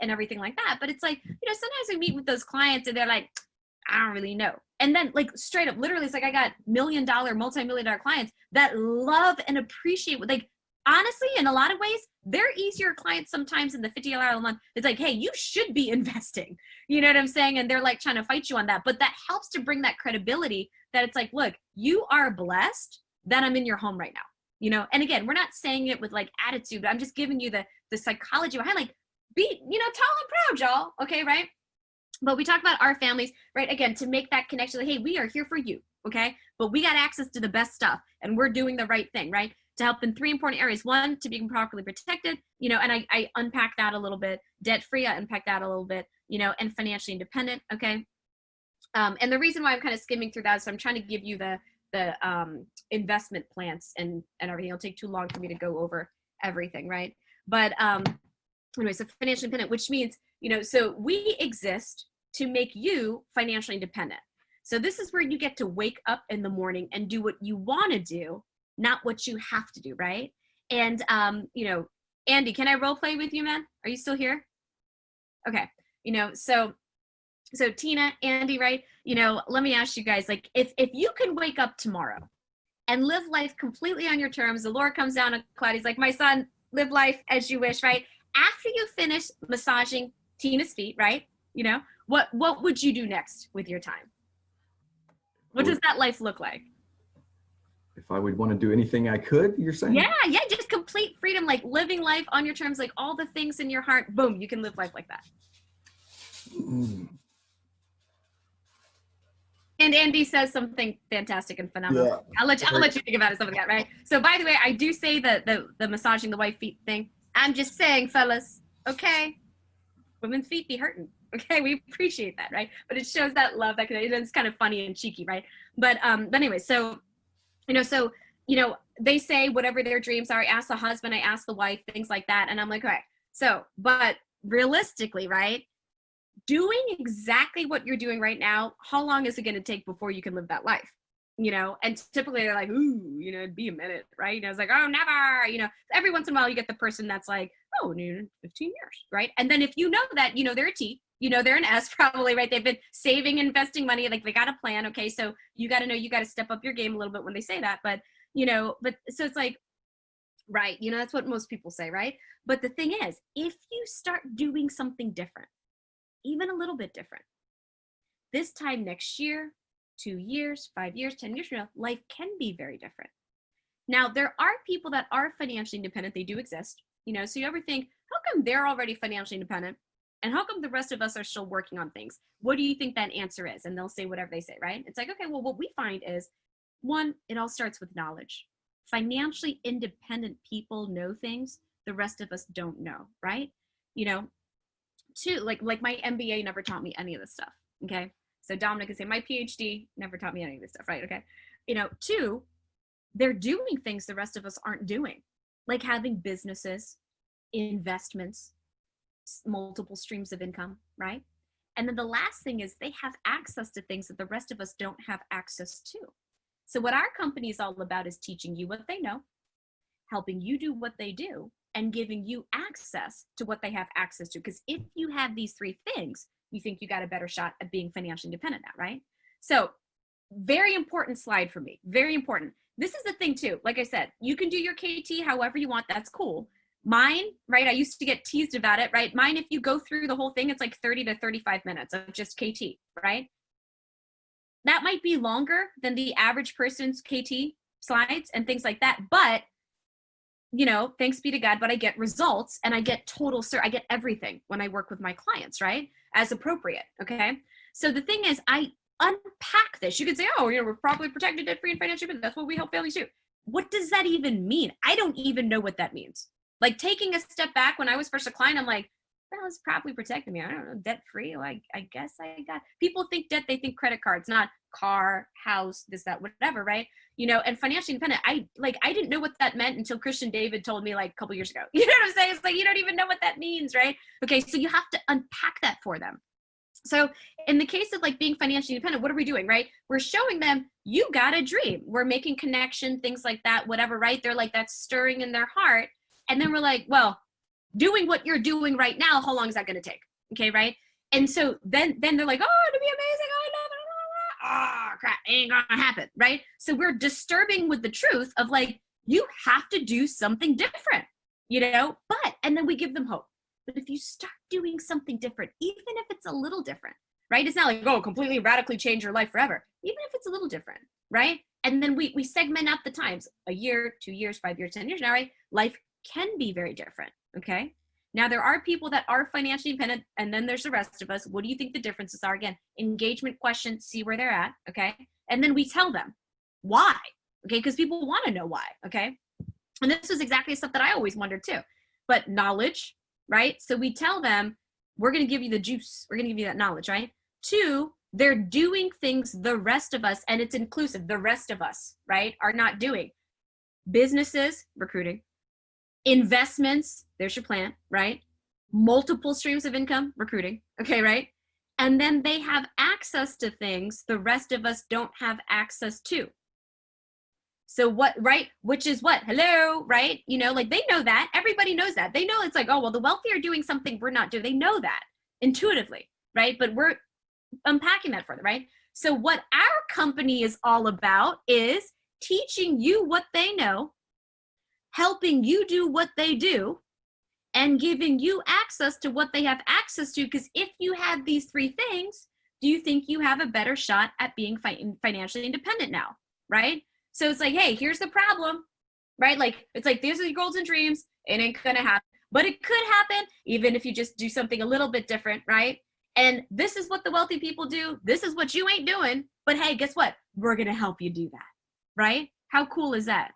and everything like that. But it's like, sometimes we meet with those clients and they're like, I don't really know. And then like straight up, literally, it's like I got multi-million-dollar clients that love and appreciate what, like, honestly, in a lot of ways, they're easier clients sometimes in the $50 a month. It's like, hey, you should be investing. You know what I'm saying? And they're like trying to fight you on that. But that helps to bring that credibility that it's like, look, you are blessed that I'm in your home right now. And again, we're not saying it with like attitude, but I'm just giving you the psychology behind, like, be, tall and proud, y'all. Okay, right? But we talk about our families, right? Again, to make that connection, like, hey, we are here for you, okay? But we got access to the best stuff and we're doing the right thing, right? To help in 3 important areas. One, to be properly protected, and I unpack that a little bit. Debt-free, I unpack that a little bit, and financially independent, okay? And the reason why I'm kind of skimming through that is I'm trying to give you the investment plans and everything. It'll take too long for me to go over everything, right? But anyway, so financially independent, which means, so we exist to make you financially independent. So this is where you get to wake up in the morning and do what you want to do, not what you have to do, right? And, Andy, can I role play with you, man? Are you still here? Okay. So Tina, Andy, right? Let me ask you guys, like, if you can wake up tomorrow and live life completely on your terms, the Lord comes down a cloud, he's like, my son, live life as you wish, right? After you finish massaging Tina's feet, right? What would you do next with your time? What does that life look like? If I would want to do anything I could, you're saying? Yeah, just complete freedom, like living life on your terms, like all the things in your heart, boom, you can live life like that. And Andy says something fantastic and phenomenal. Yeah. I'll let you think about it, something like that, right? So by the way, I do say the massaging the wife feet thing. I'm just saying, fellas, okay, women's feet be hurting. Okay, we appreciate that, right? But it shows that love, that it's kind of funny and cheeky, right? But anyway, so they say whatever their dreams are. I ask the husband, I ask the wife, things like that, and I'm like, okay. So, but realistically, right? Doing exactly what you're doing right now, how long is it going to take before you can live that life? And typically they're like, ooh, it'd be a minute, right? It's like, oh, never, every once in a while you get the person that's like, oh, 15 years, right? And then if you know that, they're a T, they're an S probably, right? They've been saving, investing money, like they got a plan. Okay. So you got to know, you got to step up your game a little bit when they say that, but so it's like, right. That's what most people say, right? But the thing is, if you start doing something different, even a little bit different, this time next year, 2 years, 5 years, 10 years from now, life can be very different. Now, there are people that are financially independent. They do exist, so you ever think, how come they're already financially independent? And how come the rest of us are still working on things? What do you think that answer is? And they'll say whatever they say, right? It's like, okay, well, what we find is, one, it all starts with knowledge. Financially independent people know things the rest of us don't know, right? Two, like my MBA never taught me any of this stuff, okay? So Dominic can say, my PhD never taught me any of this stuff, right? Okay. Two, they're doing things the rest of us aren't doing, like having businesses, investments, multiple streams of income, right? And then the last thing is they have access to things that the rest of us don't have access to. So what our company is all about is teaching you what they know, helping you do what they do, and giving you access to what they have access to. Because if you have these 3 things, you think you got a better shot at being financially independent now, right? So very important slide for me, very important. This is the thing too, like I said, you can do your KT however you want, that's cool. Mine, right, I used to get teased about it, right? Mine, if you go through the whole thing, it's like 30 to 35 minutes of just KT, right? That might be longer than the average person's KT slides and things like that, but thanks be to God, but I get results and I get I get everything when I work with my clients, right? As appropriate, okay? So the thing is, I unpack this. You could say, oh, we're properly protected, debt-free, and financially independent. That's what we help families do. What does that even mean? I don't even know what that means. Like taking a step back, when I was first a client, I'm like, well, it's properly protecting me. I don't know, debt-free. Well, I guess I got, people think debt, they think credit cards, not car, house, this, that, whatever, right? And financially independent, I didn't know what that meant until Christian David told me like a couple years ago. You know what I'm saying? It's like, you don't even know what that means, right? Okay, so you have to unpack that for them. So in the case of like being financially independent, what are we doing, right? We're showing them, you got a dream. We're making connection, things like that, whatever, right? They're like, that's stirring in their heart. And then we're like, well, doing what you're doing right now, how long is that going to take? Okay, right? And so then they're like, oh, it'd be amazing. I love it. Oh, crap, ain't gonna happen, right? So we're disturbing with the truth of like, you have to do something different, you know? And then we give them hope. But if you start doing something different, even if it's a little different, right? It's not like, oh, completely radically change your life forever. Even if it's a little different, right? And then we segment out the times, a year, 2 years, 5 years, 10 years now, right? Life can be very different, okay? Now, there are people that are financially independent, and then there's the rest of us. What do you think the differences are? Again, engagement question, see where they're at, okay? And then we tell them why, okay? Because people want to know why, okay? And this is exactly stuff that I always wondered too. But knowledge, right? So we tell them, we're going to give you the juice. We're going to give you that knowledge, right? 2, they're doing things the rest of us, and it's inclusive, the rest of us, right, are not doing. Businesses, recruiting. Investments, there's your plan, right? Multiple streams of income, recruiting, okay, right? And then they have access to things the rest of us don't have access to. So what, right? Which is what? Hello, right? You know, like they know that. Everybody knows that. They know it's like, oh, well, the wealthy are doing something we're not doing. They know that intuitively, right? But we're unpacking that further, right? So what our company is all about is teaching you what they know, helping you do what they do, and giving you access to what they have access to. Because if you have these 3 things, do you think you have a better shot at being financially independent now, right? So it's like, hey, here's the problem, right? Like, it's like, these are your goals and dreams. It ain't gonna happen, but it could happen even if you just do something a little bit different, right? And this is what the wealthy people do. This is what you ain't doing. But hey, guess what? We're gonna help you do that, right? How cool is that?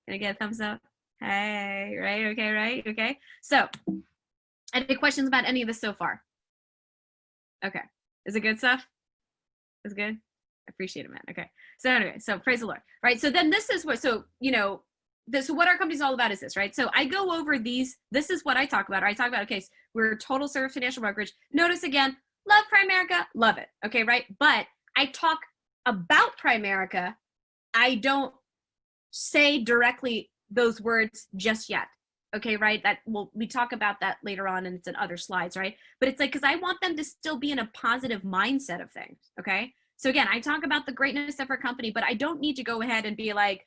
Can I get a thumbs up? Hey, right? Okay, right? Okay. So, any questions about any of this so far? Okay. Is it good stuff? Is it good? I appreciate it, man. Okay. So anyway, so praise the Lord, right? So then this is what, so, you know, so what our company's all about is this, right? So I go over these, this is what I talk about. I talk about, okay, so we're a total service financial brokerage. Notice again, love Primerica, love it. Okay, right? But I talk about Primerica. I don't say directly those words just yet. Okay, right? That we talk about that later on, and it's in other slides, right? But it's like, because I want them to still be in a positive mindset of things. Okay. So again, I talk about the greatness of our company, but I don't need to go ahead and be like,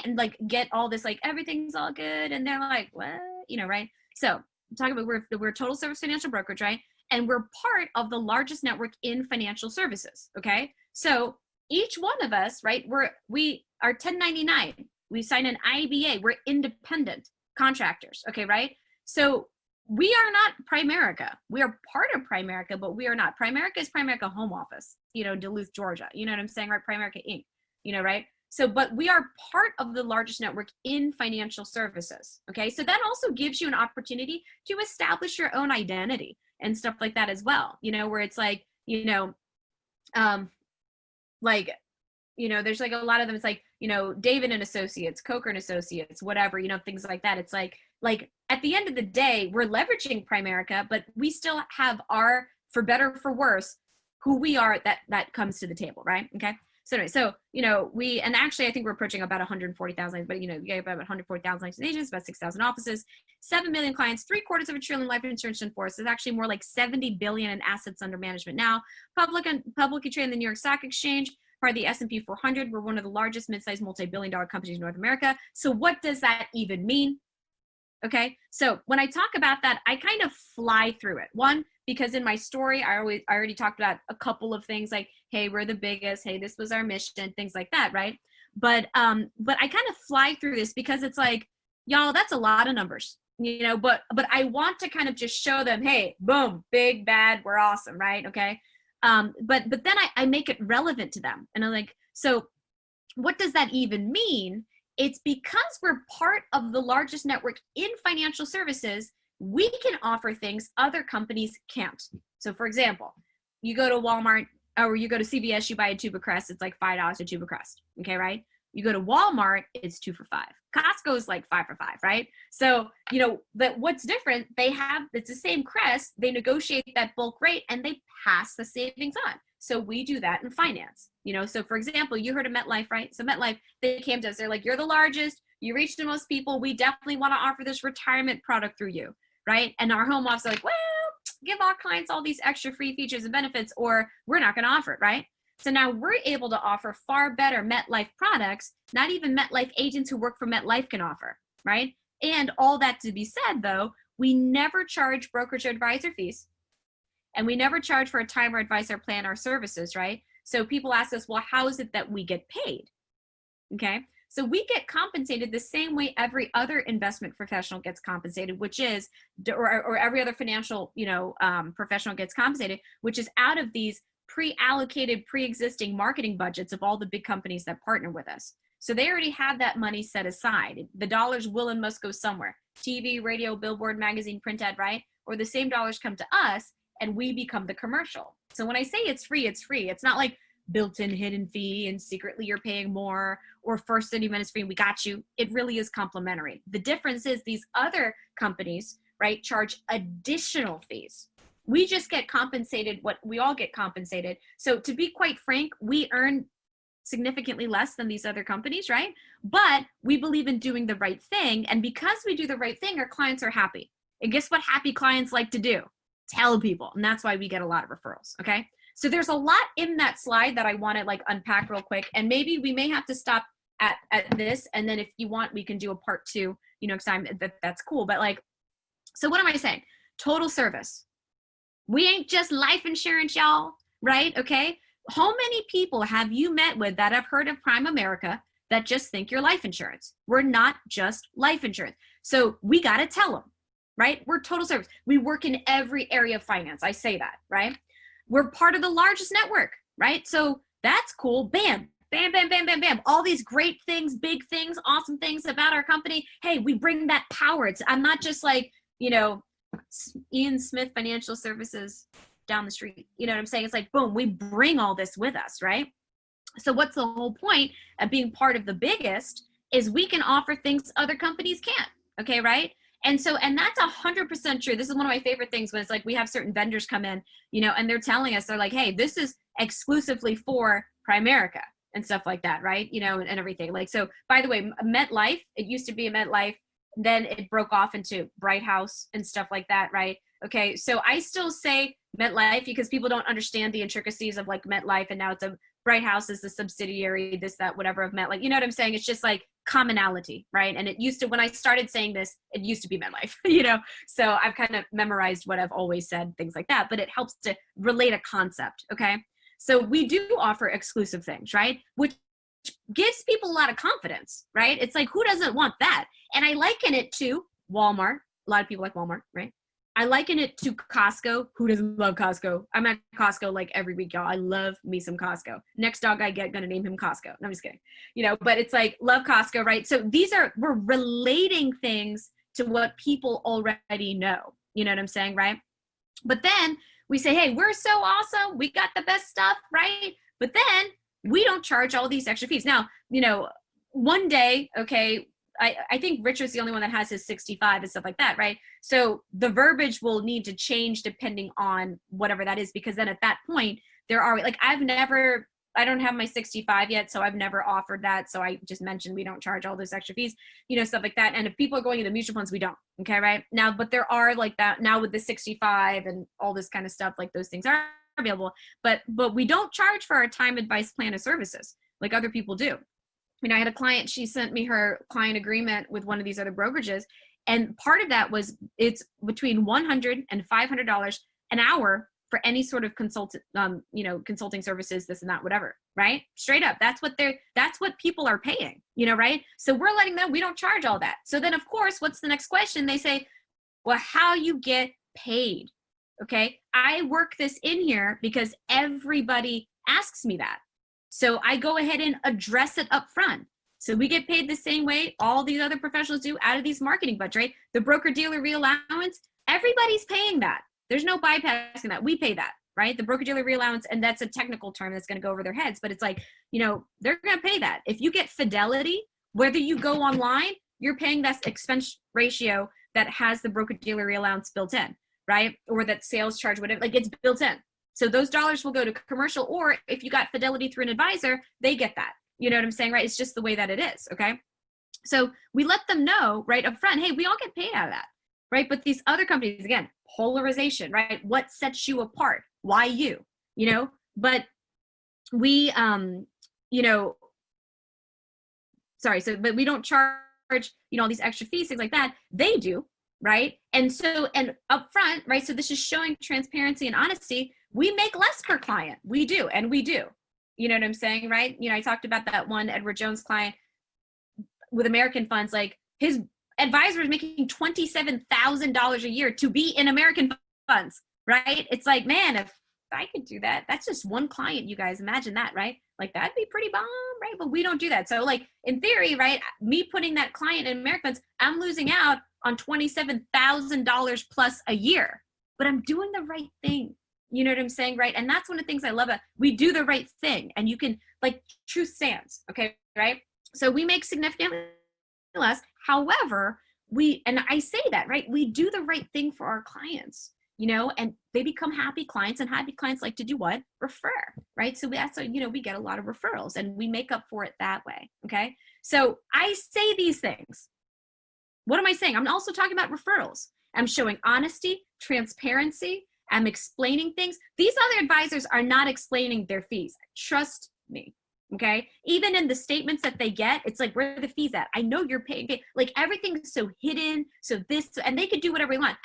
and like get all this, like everything's all good. And they're like, what? You know, right? So I'm talking about we're a total service financial brokerage, right? And we're part of the largest network in financial services. Okay. So each one of us, right? We are 1099. We sign an IBA. We're independent contractors. Okay, right? So we are not Primerica. We are part of Primerica, but we are not. Primerica is Primerica home office, you know, Duluth, Georgia. You know what I'm saying, right? Primerica Inc., you know, right? So, but we are part of the largest network in financial services. Okay, so that also gives you an opportunity to establish your own identity and stuff like that as well, you know, where it's like, you know, like, you know, there's like a lot of them, it's like, you know, David and Associates, Coker and Associates, whatever, you know, things like that. It's like at the end of the day, we're leveraging Primerica, but we still have our, for better or for worse, who we are, that comes to the table, right? Okay. So anyway, so, you know, and actually I think we're approaching about 140,000, but you know, you get about 140,000 agents, about 6,000 offices, 7 million clients, $750 billion life insurance in force. It's actually more like 70 billion in assets under management now. Publicly traded in the New York Stock Exchange, part of the S&P 400. We're one of the largest mid-sized multi-billion-dollar companies in North America. So what does that even mean? Okay, so when I talk about that, I kind of fly through it. One, because in my story, I already talked about a couple of things like, hey, we're the biggest, hey, this was our mission, things like that, right? But I kind of fly through this because it's like, y'all, that's a lot of numbers, you know, but I want to kind of just show them, hey, boom, big, bad, we're awesome, right? Okay. But then I make it relevant to them. And I'm like, so what does that even mean? It's because we're part of the largest network in financial services, we can offer things other companies can't. So for example, you go to Walmart or you go to CVS, you buy a tube of Crest, it's like $5 a tube of Crest. Okay, right? You go to Walmart, it's 2 for $5. Costco's like 5 for $5, right? So, you know, but what's different, it's the same Crest, they negotiate that bulk rate and they pass the savings on. So we do that in finance, you know? So for example, you heard of MetLife, right? So MetLife, they came to us, they're like, you're the largest, you reach the most people. We definitely want to offer this retirement product through you, right? And our home office are like, well, give our clients all these extra free features and benefits, or we're not going to offer it, right? So now we're able to offer far better MetLife products, not even MetLife agents who work for MetLife can offer, right? And all that to be said, though, we never charge brokerage advisor fees, and we never charge for a time or advice or plan or services, right? So people ask us, well, how is it that we get paid? Okay, so we get compensated the same way every other investment professional gets compensated, which is, or every other financial, professional gets compensated, which is out of these pre-allocated, pre-existing marketing budgets of all the big companies that partner with us. So they already have that money set aside. The dollars will and must go somewhere. TV, radio, billboard, magazine, print ad, right? Or the same dollars come to us and we become the commercial. So when I say it's free, it's free. It's not like built-in hidden fee and secretly you're paying more, or first 30 minutes free and we got you. It really is complimentary. The difference is these other companies, right, charge additional fees. We just get compensated what we all get compensated. So to be quite frank, we earn significantly less than these other companies, right? But we believe in doing the right thing. And because we do the right thing, our clients are happy. And guess what happy clients like to do? Tell people. And that's why we get a lot of referrals, okay? So there's a lot in that slide that I want to unpack real quick. And maybe we may have to stop at this. And then if you want, we can do a part 2, because that's cool. But so what am I saying? Total service. We ain't just life insurance, y'all, right? Okay. How many people have you met with that have heard of Prime America that just think you're life insurance? We're not just life insurance. So we got to tell them, right? We're total service. We work in every area of finance. I say that, right? We're part of the largest network, right? So that's cool. Bam, bam, bam, bam, bam, bam. All these great things, big things, awesome things about our company. Hey, we bring that power. I'm not just Ian Smith Financial Services down the street. You know what I'm saying? It's boom, we bring all this with us, right? So what's the whole point of being part of the biggest is we can offer things other companies can't. Okay, right? And that's 100% true. This is one of my favorite things when it's we have certain vendors come in, and they're telling us, they're like, hey, this is exclusively for Primerica and stuff like that, right? And everything. So by the way, MetLife, it used to be a MetLife, then it broke off into Bright House and stuff like that, right? Okay, so I still say MetLife because people don't understand the intricacies of MetLife, and now it's a Bright House is the subsidiary, this, that, whatever of MetLife. You know what I'm saying? It's just commonality, right? And it used to, when I started saying this, it used to be MetLife, So I've kind of memorized what I've always said, things like that, but it helps to relate a concept, okay? So we do offer exclusive things, right? Which gives people a lot of confidence, right? It's who doesn't want that? And I liken it to Walmart. A lot of people like Walmart, right? I liken it to Costco. Who doesn't love Costco? I'm at Costco every week, y'all. I love me some Costco. Next dog I get, gonna name him Costco. No, I'm just kidding. But it's love Costco, right? So we're relating things to what people already know. You know what I'm saying, right? But then we say, hey, we're so awesome. We got the best stuff, right? But then we don't charge all these extra fees. Now, one day, okay, I think Richard's the only one that has his 65 and stuff like that, right? So the verbiage will need to change depending on whatever that is, because then at that point, there are, I don't have my 65 yet, so I've never offered that. So I just mentioned we don't charge all those extra fees, stuff like that. And if people are going into mutual funds, we don't, okay, right? Now, but there are that now with the 65 and all this kind of stuff, those things are available, but we don't charge for our time advice plan of services like other people do. I had a client, she sent me her client agreement with one of these other brokerages. And part of that was it's between $100 and $500 an hour for any sort of consulting services, this and that, whatever, right? Straight up. That's what people are paying, right? So we're letting them, we don't charge all that. So then of course, what's the next question? They say, well, how you get paid? Okay. I work this in here because everybody asks me that. So I go ahead and address it up front. So we get paid the same way all these other professionals do out of these marketing budgets, right? The broker-dealer reallowance, everybody's paying that. There's no bypassing that. We pay that, right? The broker-dealer reallowance, and that's a technical term that's going to go over their heads, but it's they're going to pay that. If you get Fidelity, whether you go online, you're paying that expense ratio that has the broker-dealer reallowance built in, right? Or that sales charge, whatever, it's built in. So those dollars will go to commercial, or if you got Fidelity through an advisor, they get that. You know what I'm saying, right? It's just the way that it is, okay? So we let them know right up front, hey, we all get paid out of that, right? But these other companies, again, polarization, right? What sets you apart? Why you? You know, but we, you know, sorry, so but we don't charge, you know, all these extra fees, things like that. They do, right? And so, and up front, right? So this is showing transparency and honesty. We make less per client. We do, and we do. You know what I'm saying, right? You know, I talked about that one Edward Jones client with American Funds, like his advisor is making $27,000 a year to be in American Funds, right? It's like, man, if I could do that, that's just one client, you guys. Imagine that, right? Like that'd be pretty bomb, right? But we don't do that. So like in theory, right, me putting that client in American Funds, I'm losing out on $27,000 plus a year, but I'm doing the right thing. You know what I'm saying, right? And that's one of the things I love. We do the right thing, and you can, like, truth stands, okay, right? So we make significantly less. However, and I say that, right? We do the right thing for our clients, you know, and they become happy clients, and happy clients like to do what? Refer, right? So that's, you know, we get a lot of referrals, and we make up for it that way, okay? So I say these things. What am I saying? I'm also talking about referrals. I'm showing honesty, transparency. I'm explaining things. These other advisors are not explaining their fees. Trust me. Okay. Even in the statements that they get, it's like, where are the fees at? I know you're paying. Like everything's so hidden. So this, and they could do whatever they want.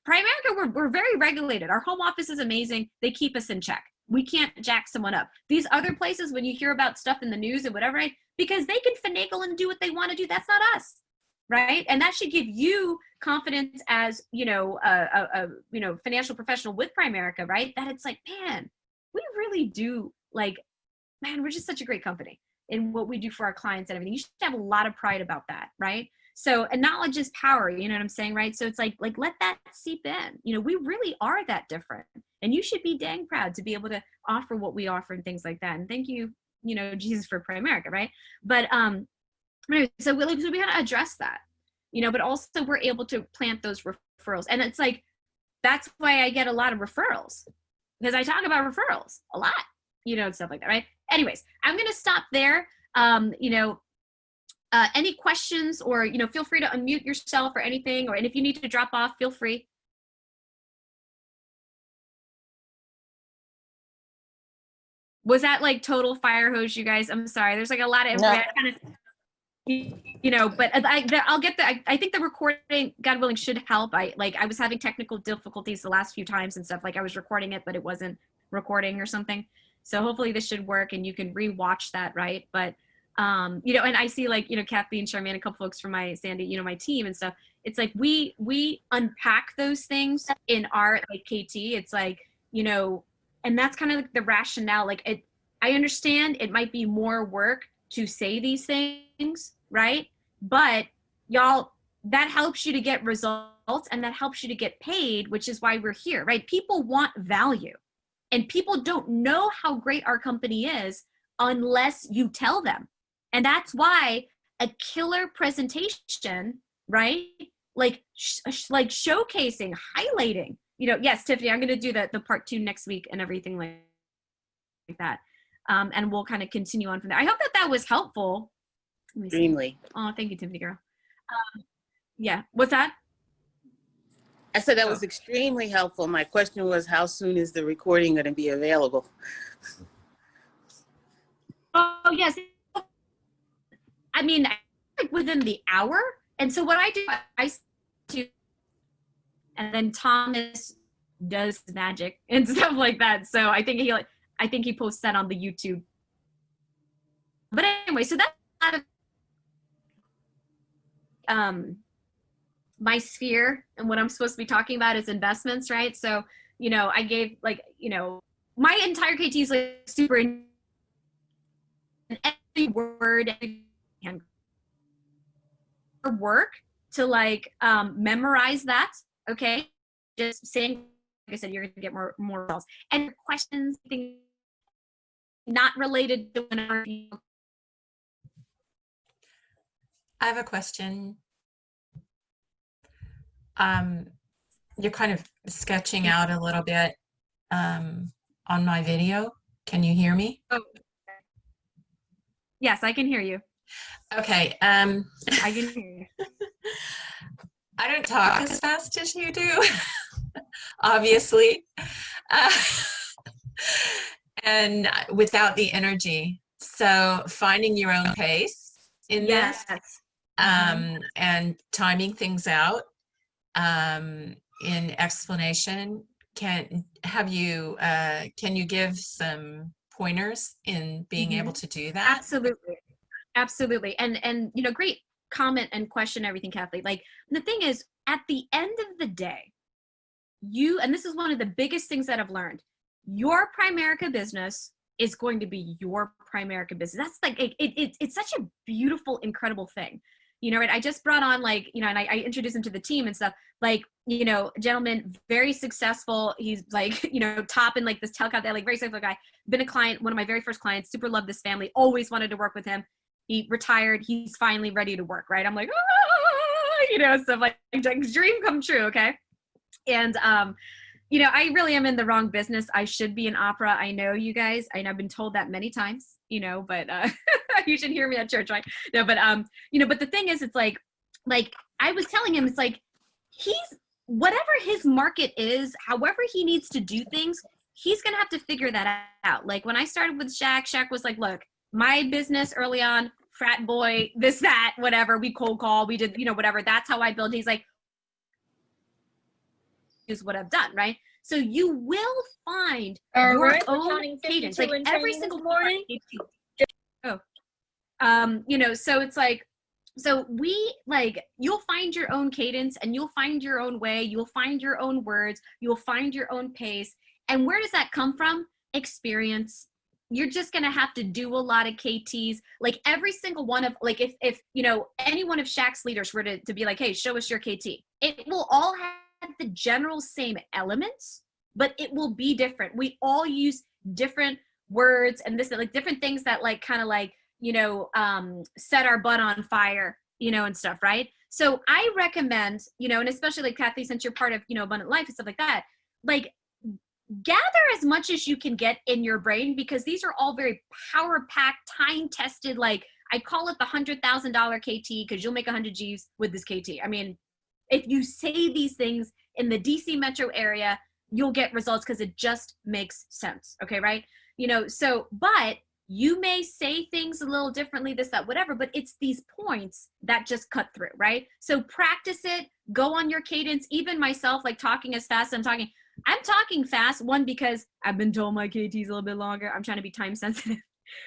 Primerica, we're very regulated. Our home office is amazing. They keep us in check. We can't jack someone up. These other places, when you hear about stuff in the news and whatever, right? Because they can finagle and do what they want to do. That's not us. Right. And that should give you confidence as, you know, a you know, financial professional with Primerica, right? That it's like, man, we really do, like, man, we're just such a great company in what we do for our clients and everything. You should have a lot of pride about that, right? So, and knowledge is power, you know what I'm saying, right? So it's like let that seep in. You know, we really are that different, and you should be dang proud to be able to offer what we offer and things like that. And thank you, you know, Jesus, for Primerica, right? But so we got to address that, you know, but also we're able to plant those referrals. And it's like, that's why I get a lot of referrals, because I talk about referrals a lot, you know, and stuff like that, right? Anyways, I'm going to stop there. You know, any questions, or, you know, feel free to unmute yourself or anything, and if you need to drop off, feel free. Was that like total fire hose, you guys? I'm sorry. There's like a lot of information. You know, but I'll get I think the recording, God willing, should help. I was having technical difficulties the last few times and stuff. Like I was recording it, but it wasn't recording or something. So hopefully this should work, and you can rewatch that, right? But you know, and I see, like, you know, Kathy and Charmaine, a couple folks from my Sandy, you know, my team and stuff. It's like we unpack those things in our, like, KT. It's like, you know, and that's kind of like the rationale. Like I understand it might be more work to say these things, right? But y'all, that helps you to get results, and that helps you to get paid, which is why we're here, right? People want value, and people don't know how great our company is unless you tell them. And that's why a killer presentation, right? Like showcasing, highlighting, you know, yes, Tiffany, I'm going to do the part 2 next week and everything like that. And we'll kind of continue on from there. I hope that was helpful. Extremely. Oh, thank you, Tiffany girl. Yeah, what's that? I said that was extremely helpful. My question was, how soon is the recording going to be available? Oh, yes. I mean, like within the hour. And so what I do, and then Thomas does magic and stuff like that. So I think he posts that on the YouTube. But anyway, so that's a lot of my sphere, and what I'm supposed to be talking about is investments, right? So, you know, I gave, like, you know, my entire KT is like super in every word and work to like memorize that, okay? Just saying, like I said, you're gonna get more results. And questions, things not related to whenever you. I have a question. You're kind of sketching out a little bit on my video. Can you hear me? Oh. Yes, I can hear you. Okay. I can hear you. I don't talk as fast as you do, obviously, uh, and without the energy. So finding your own pace in Yes. this, and timing things out in explanation. Can you give some pointers in being able to do that? Absolutely. Absolutely. And you know, great comment and question, everything, Kathleen. Like, the thing is, at the end of the day, and this is one of the biggest things that I've learned, your Primerica business is going to be your Primerica business. That's like, it's such a beautiful, incredible thing. You know, right? I just brought on, like, you know, and I introduced him to the team and stuff. Like, you know, gentleman, very successful. He's like, you know, top in like this telecom, like very successful guy. Been a client, one of my very first clients, super loved this family, always wanted to work with him. He retired. He's finally ready to work, right? I'm like, you know, stuff like dream come true, okay? And, you know, I really am in the wrong business. I should be in opera. I know, you guys. I've been told that many times, you know, but you should hear me at church, right? No, but, you know, but the thing is, it's like I was telling him, it's like, he's, whatever his market is, however he needs to do things, he's going to have to figure that out. Like, when I started with Shaq was like, look, my business early on, frat boy, this, that, whatever, we cold call, we did, you know, whatever. That's how I build. He's like, is what I've done, right? So you will find your own cadence, like every single morning. You know, so it's like, so we, like, you'll find your own cadence and you'll find your own way, you'll find your own words, you'll find your own pace. And where does that come from? Experience. You're just going to have to do a lot of KTs. Like, every single one of, like, if you know, any one of Shaq's leaders were to be like, hey, show us your KT, it will all have the general same elements, but it will be different. We all use different words and this, like, different things that, like, kind of like, you know, set our butt on fire, you know, and stuff, right? So I recommend, you know, and especially like Kathy, since you're part of, you know, Abundant Life and stuff like that, like, gather as much as you can get in your brain, because these are all very power packed, time tested. Like, I call it the $100,000 KT, because you'll make 100 G's with this KT. I mean, if you say these things in the DC metro area, you'll get results because it just makes sense. Okay, right? You know, so, but you may say things a little differently, this, that, whatever, but it's these points that just cut through, right? So practice it, go on your cadence. Even myself, like, talking as fast as I'm talking fast, one, because I've been told my KT's a little bit longer. I'm trying to be time sensitive,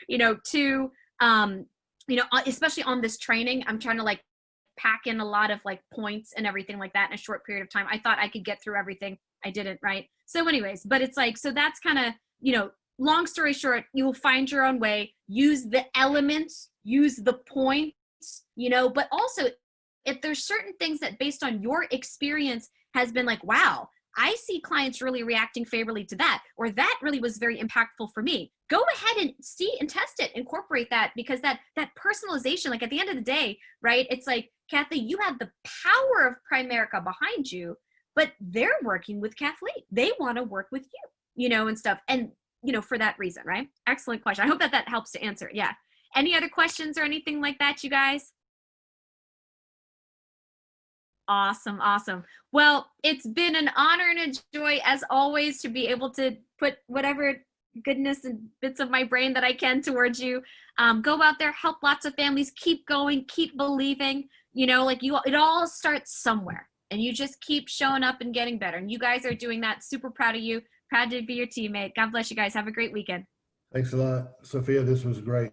you know. Two, you know, especially on this training, I'm trying to, like, pack in a lot of, like, points and everything like that in a short period of time. I thought I could get through everything. I didn't, right? So anyways, but it's like, so that's kind of, you know, long story short, you will find your own way, use the elements, use the points, you know, but also if there's certain things that based on your experience has been like, wow, I see clients really reacting favorably to that, or that really was very impactful for me. Go ahead and see and test it, incorporate that, because that personalization, like, at the end of the day, right? It's like, Kathy, you have the power of Primerica behind you, but they're working with Kathleen. They want to work with you, you know, and stuff. And, you know, for that reason, right? Excellent question. I hope that helps to answer it. Yeah. Any other questions or anything like that, you guys? Awesome. Awesome. Well, it's been an honor and a joy, as always, to be able to put whatever goodness and bits of my brain that I can towards you. Go out there, help lots of families, keep going, keep believing, you know, like, it all starts somewhere, and you just keep showing up and getting better. And you guys are doing that. Super proud of you. Proud to be your teammate. God bless you guys. Have a great weekend. Thanks a lot, Sophia. This was great.